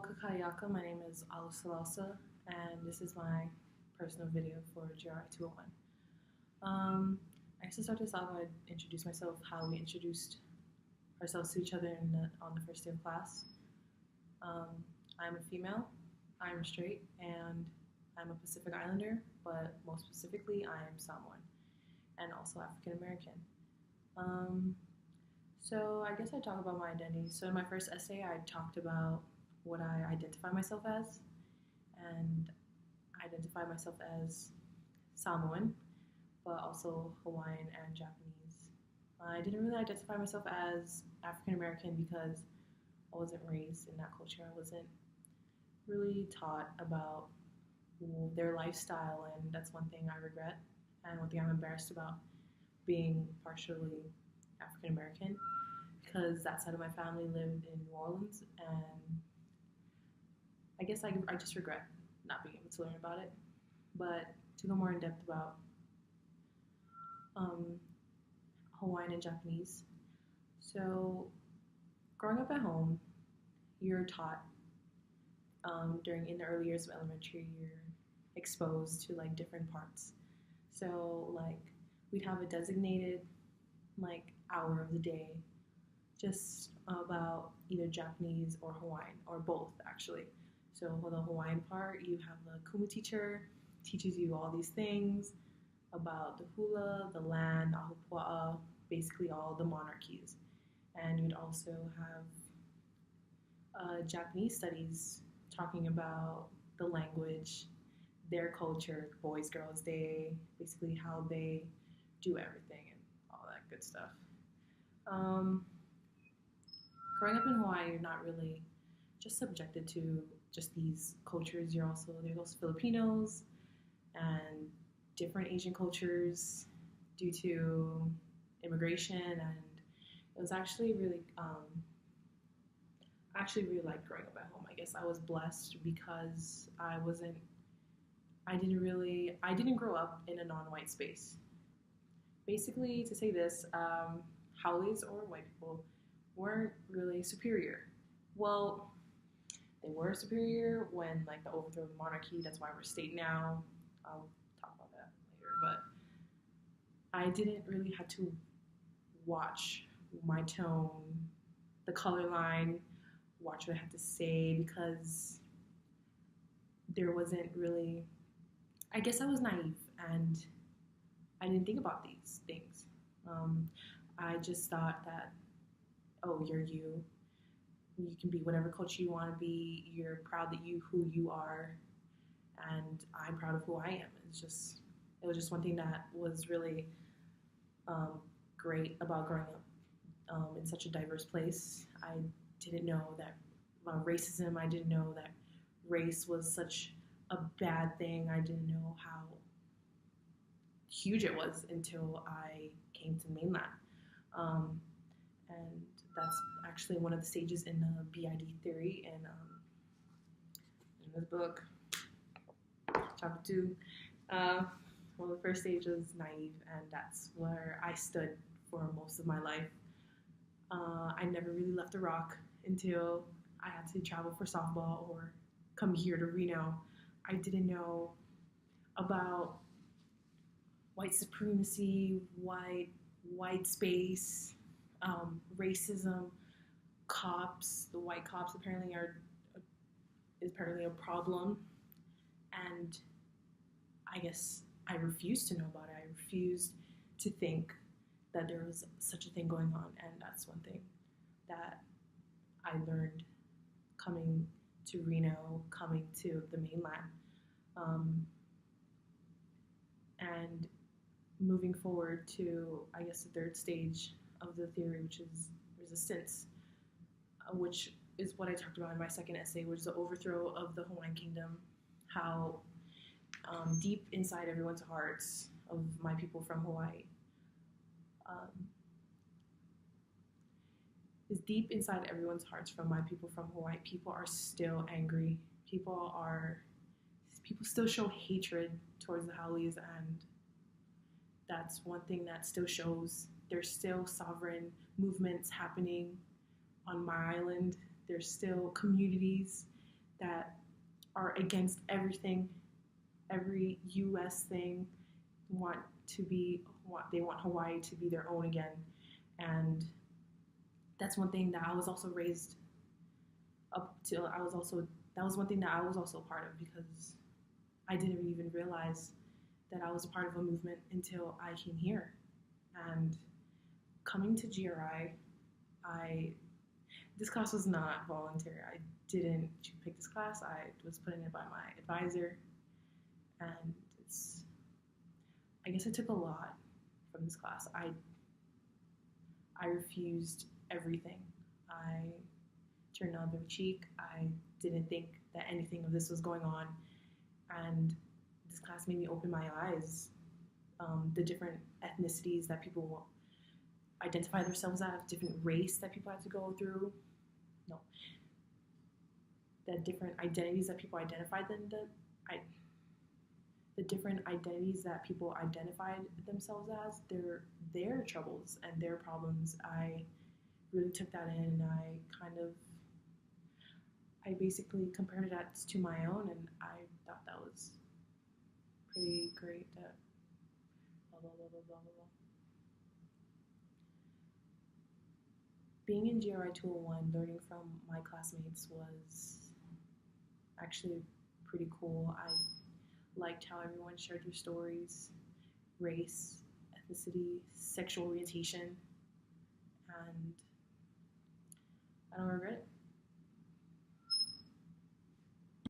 Kakayaka, my name is Alo Salausa, and this is my personal video for GRI 201. I guess to start this off, I'd introduce myself, how we introduced ourselves to each other on the first day of class. Um, I'm a female, I'm straight, and I'm a Pacific Islander, but most specifically, I am Samoan, and also African American. Um, so I guess I'd talk about my identity. So in my first essay, I talked about what I identify myself as, and I identify myself as Samoan, but also Hawaiian and Japanese. I didn't really identify myself as African American because I wasn't raised in that culture. I wasn't really taught about their lifestyle, and that's one thing I regret, and one thing I'm embarrassed about being partially African American, because that side of my family lived in New Orleans, and I guess I just regret not being able to learn about it. But to go more in depth about um, Hawaiian and Japanese. So, growing up at home, you're taught in the early years of elementary, you're exposed to like different parts. So, like, we'd have a designated like hour of the day just about either Japanese or Hawaiian, or both actually. So for the Hawaiian part, you have the kumu teacher, teaches you all these things about the hula, the land, the ahupua'a, basically all the monarchies. And you'd also have Japanese studies talking about the language, their culture, boys, girls, they, basically how they do everything and all that good stuff. Um, Growing up in Hawaii, you're not really just subjected to just these cultures. There's also Filipinos and different Asian cultures due to immigration, and it was actually really liked growing up at home. I guess I was blessed because I didn't grow up in a non-white space. Basically, to say this, haoles, or white people, weren't really superior. Well, they were superior when like the overthrow of the monarchy. That's why we're state now. I'll talk about that later. But I didn't really have to watch my tone, the color line, watch what I had to say, because there wasn't really. I guess I was naive and I didn't think about these things. I just thought that, oh, you're you. You can be whatever culture you want to be. You're proud that who you are, and I'm proud of who I am. It was just one thing that was really great about growing up in such a diverse place. I didn't know that about racism. I didn't know that race was such a bad thing. I didn't know how huge it was until I came to mainland. And that's actually one of the stages in the BID theory in this book, chapter 2. Well, the first stage is naive, and that's where I stood for most of my life. I never really left Iraq until I had to travel for softball or come here to Reno. I didn't know about white supremacy, white space, racism, cops. The white cops is apparently a problem, and I guess I refused to know about it. I refused to think that there was such a thing going on, and that's one thing that I learned coming to Reno, coming to the mainland, and moving forward to, I guess, the third stage of the theory, which is resistance, which is what I talked about in my second essay, which is the overthrow of the Hawaiian kingdom, how deep inside everyone's hearts of my people from Hawaii, is deep inside everyone's hearts from my people from Hawaii. People are still angry. People still show hatred towards the haoles, and that's one thing that still shows. There's still sovereign movements happening on my island. There's still communities that are against everything, every U.S. thing, they want Hawaii to be their own again, and that's one thing that I was also raised up to. That was one thing that I was also a part of, because I didn't even realize that I was a part of a movement until I came here. And coming to GRI, this class was not voluntary. I didn't pick this class. I was put in it by my advisor, and I guess I took a lot from this class. I refused everything. I turned the other cheek. I didn't think that anything of this was going on, and this class made me open my eyes. The different ethnicities that people identify themselves as, different race that people have to go through. No, the different identities that people identified the different identities that people identified themselves as, their troubles and their problems. I really took that in, and I basically compared that to my own, and I thought that was pretty great. That blah blah blah blah blah blah. Being in GRI 201, learning from my classmates was actually pretty cool. I liked how everyone shared their stories, race, ethnicity, sexual orientation, and I don't regret it.